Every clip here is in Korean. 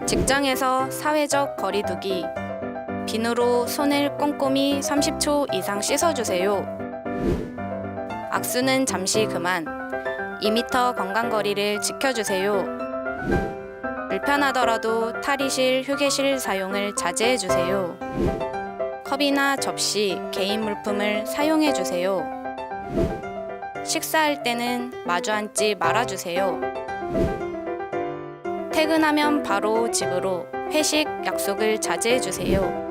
직장에서 사회적 거리두기. 비누로 손을 꼼꼼히 30초 이상 씻어주세요. 악수는 잠시 그만. 2m 건강거리를 지켜주세요. 불편하더라도 탈의실, 휴게실 사용을 자제해주세요. 컵이나 접시, 개인 물품을 사용해주세요. 식사할 때는 마주 앉지 말아주세요. 퇴근하면 바로 집으로, 회식, 약속을 자제해주세요.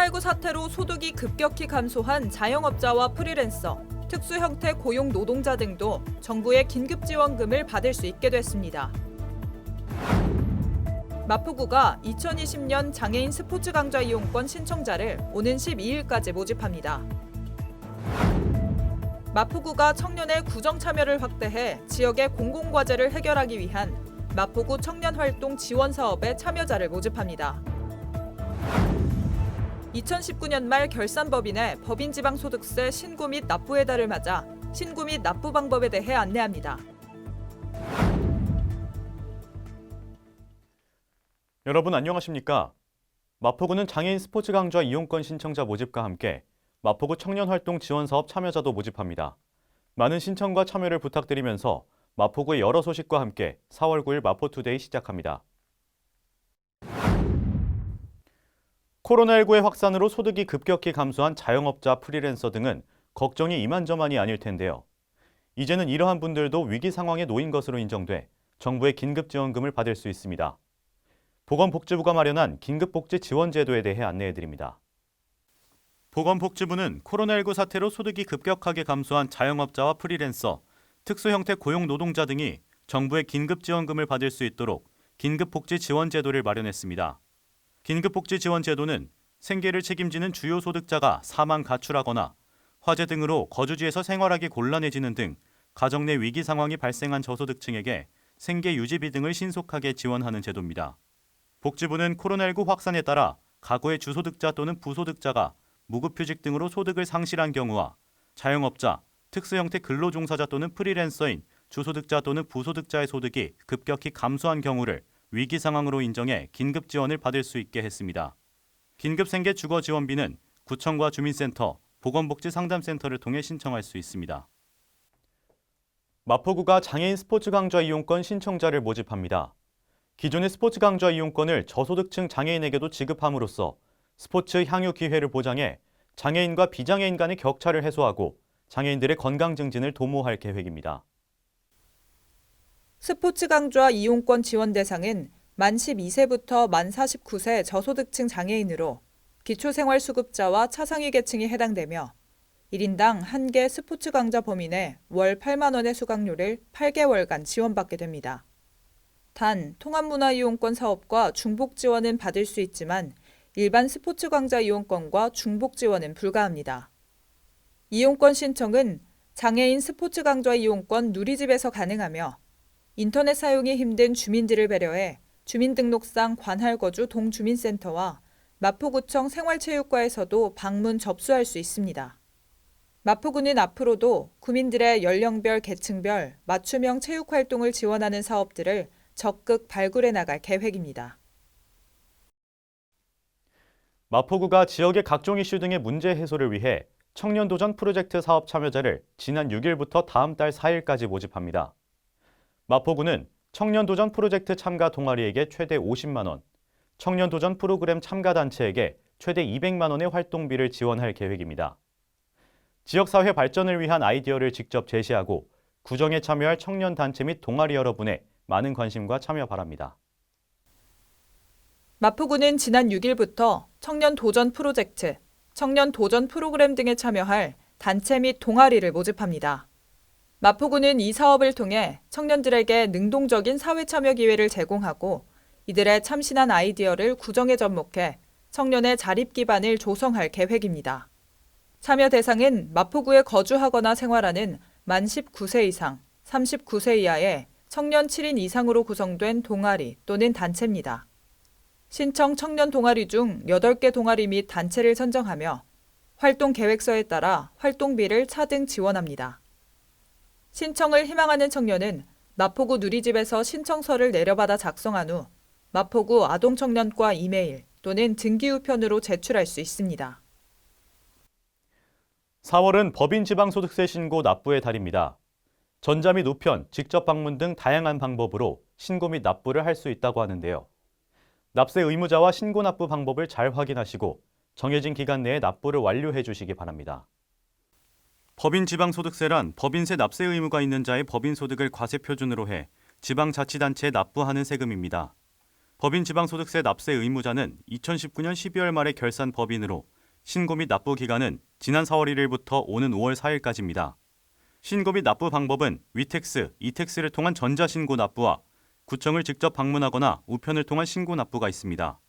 코로나19 사태로 소득이 급격히 감소한 자영업자와 프리랜서, 특수 형태 고용 노동자 등도 정부의 긴급 지원금을 받을 수 있게 됐습니다. 마포구가 2020년 장애인 스포츠 강좌 이용권 신청자를 오는 12일까지 모집합니다. 마포구가 청년의 구정 참여를 확대해 지역의 공공과제를 해결하기 위한 마포구 청년활동 지원 사업에 참여자를 모집합니다. 2019년 말 결산법인의 법인지방소득세 신고 및 납부의 달을 맞아 신고 및 납부 방법에 대해 안내합니다. 여러분 안녕하십니까? 마포구는 장애인 스포츠 강좌 이용권 신청자 모집과 함께 마포구 청년활동 지원사업 참여자도 모집합니다. 많은 신청과 참여를 부탁드리면서 마포구의 여러 소식과 함께 4월 9일 마포투데이 시작합니다. 코로나19의 확산으로 소득이 급격히 감소한 자영업자, 프리랜서 등은 걱정이 이만저만이 아닐 텐데요. 이제는 이러한 분들도 위기 상황에 놓인 것으로 인정돼 정부의 긴급지원금을 받을 수 있습니다. 보건복지부가 마련한 긴급복지 지원제도에 대해 안내해드립니다. 보건복지부는 코로나19 사태로 소득이 급격하게 감소한 자영업자와 프리랜서, 특수형태 고용노동자 등이 정부의 긴급지원금을 받을 수 있도록 긴급복지 지원제도를 마련했습니다. 긴급복지 지원제도는 생계를 책임지는 주요 소득자가 사망 가출하거나 화재 등으로 거주지에서 생활하기 곤란해지는 등 가정 내 위기 상황이 발생한 저소득층에게 생계 유지비 등을 신속하게 지원하는 제도입니다. 복지부는 코로나19 확산에 따라 가구의 주소득자 또는 부소득자가 무급휴직 등으로 소득을 상실한 경우와 자영업자, 특수형태 근로종사자 또는 프리랜서인 주소득자 또는 부소득자의 소득이 급격히 감소한 경우를 위기 상황으로 인정해 긴급 지원을 받을 수 있게 했습니다. 긴급 생계 주거 지원비는 구청과 주민센터, 보건복지상담센터를 통해 신청할 수 있습니다. 마포구가 장애인 스포츠 강좌 이용권 신청자를 모집합니다. 기존의 스포츠 강좌 이용권을 저소득층 장애인에게도 지급함으로써 스포츠 향유 기회를 보장해 장애인과 비장애인 간의 격차를 해소하고 장애인들의 건강 증진을 도모할 계획입니다. 스포츠 강좌 이용권 지원 대상은 만 12세부터 만 49세 저소득층 장애인으로 기초생활수급자와 차상위 계층이 해당되며 1인당 1개 스포츠 강좌 범위내 월 8만 원의 수강료를 8개월간 지원받게 됩니다. 단, 통합문화이용권 사업과 중복 지원은 받을 수 있지만 일반 스포츠 강좌 이용권과 중복 지원은 불가합니다. 이용권 신청은 장애인 스포츠 강좌 이용권 누리집에서 가능하며 인터넷 사용이 힘든 주민들을 배려해 주민등록상 관할거주 동주민센터와 마포구청 생활체육과에서도 방문 접수할 수 있습니다. 마포구는 앞으로도 구민들의 연령별, 계층별 맞춤형 체육활동을 지원하는 사업들을 적극 발굴해 나갈 계획입니다. 마포구가 지역의 각종 이슈 등의 문제 해소를 위해 청년도전 프로젝트 사업 참여자를 지난 6일부터 다음 달 4일까지 모집합니다. 마포구는 청년도전 프로젝트 참가 동아리에게 최대 50만 원, 청년도전 프로그램 참가 단체에게 최대 200만 원의 활동비를 지원할 계획입니다. 지역사회 발전을 위한 아이디어를 직접 제시하고 구정에 참여할 청년 단체 및 동아리 여러분의 많은 관심과 참여 바랍니다. 마포구는 지난 6일부터 청년 도전 프로젝트, 청년 도전 프로그램 등에 참여할 단체 및 동아리를 모집합니다. 마포구는 이 사업을 통해 청년들에게 능동적인 사회 참여 기회를 제공하고 이들의 참신한 아이디어를 구정에 접목해 청년의 자립 기반을 조성할 계획입니다. 참여 대상은 마포구에 거주하거나 생활하는 만 19세 이상, 39세 이하의 청년 7인 이상으로 구성된 동아리 또는 단체입니다. 신청 청년 동아리 중 8개 동아리 및 단체를 선정하며 활동 계획서에 따라 활동비를 차등 지원합니다. 신청을 희망하는 청년은 마포구 누리집에서 신청서를 내려받아 작성한 후 마포구 아동청년과 이메일 또는 등기우편으로 제출할 수 있습니다. 4월은 법인 지방소득세 신고 납부의 달입니다. 전자 및 우편, 직접 방문 등 다양한 방법으로 신고 및 납부를 할 수 있다고 하는데요. 납세 의무자와 신고 납부 방법을 잘 확인하시고 정해진 기간 내에 납부를 완료해 주시기 바랍니다. 법인 지방소득세란 법인세 납세 의무가 있는 자의 법인소득을 과세 표준으로 해 지방자치단체에 납부하는 세금입니다. 법인 지방소득세 납세 의무자는 2019년 12월 말에 결산 법인으로 신고 및 납부 기간은 지난 4월 1일부터 오는 5월 4일까지입니다. 신고 및 납부 방법은 위택스, 이택스를 통한 전자신고 납부와 구청을 직접 방문하거나 우편을 통한 신고 납부가 있습니다.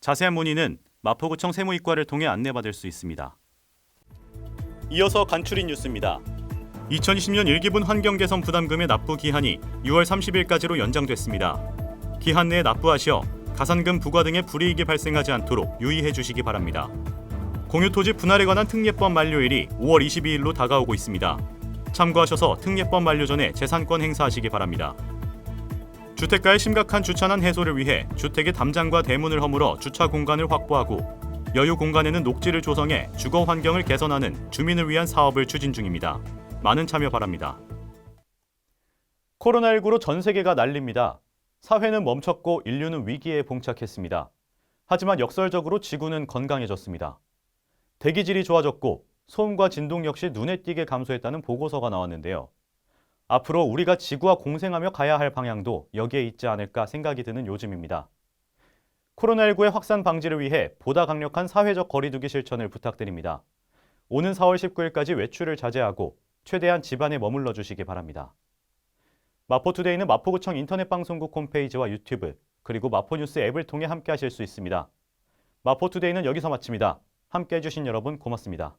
자세한 문의는 마포구청 세무이과를 통해 안내받을 수 있습니다. 이어서 간추린 뉴스입니다. 2020년 1기분 환경개선 부담금의 납부 기한이 6월 30일까지로 연장됐습니다. 기한 내에 납부하시어 가산금 부과 등의 불이익이 발생하지 않도록 유의해 주시기 바랍니다. 공유토지 분할에 관한 특례법 만료일이 5월 22일로 다가오고 있습니다. 참고하셔서 특례법 만료 전에 재산권 행사하시기 바랍니다. 주택가의 심각한 주차난 해소를 위해 주택의 담장과 대문을 허물어 주차 공간을 확보하고 여유 공간에는 녹지를 조성해 주거 환경을 개선하는 주민을 위한 사업을 추진 중입니다. 많은 참여 바랍니다. 코로나19로 전 세계가 난립니다. 사회는 멈췄고 인류는 위기에 봉착했습니다. 하지만 역설적으로 지구는 건강해졌습니다. 대기질이 좋아졌고 소음과 진동 역시 눈에 띄게 감소했다는 보고서가 나왔는데요. 앞으로 우리가 지구와 공생하며 가야 할 방향도 여기에 있지 않을까 생각이 드는 요즘입니다. 코로나19의 확산 방지를 위해 보다 강력한 사회적 거리두기 실천을 부탁드립니다. 오는 4월 19일까지 외출을 자제하고 최대한 집안에 머물러 주시기 바랍니다. 마포투데이는 마포구청 인터넷방송국 홈페이지와 유튜브 그리고 마포뉴스 앱을 통해 함께 하실 수 있습니다. 마포투데이는 여기서 마칩니다. 함께 해주신 여러분 고맙습니다.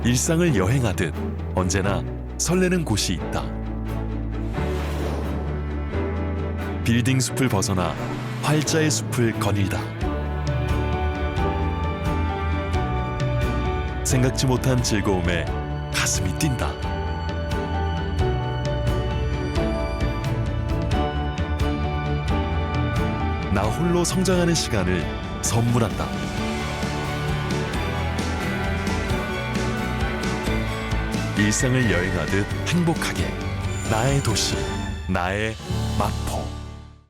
일상을 여행하듯 언제나 설레는 곳이 있다. 빌딩 숲을 벗어나 활자의 숲을 거닐다. 생각지 못한 즐거움에 가슴이 뛴다. 나 홀로 성장하는 시간을 선물한다. 일상을 여행하듯 행복하게 나의 도시, 나의 마포.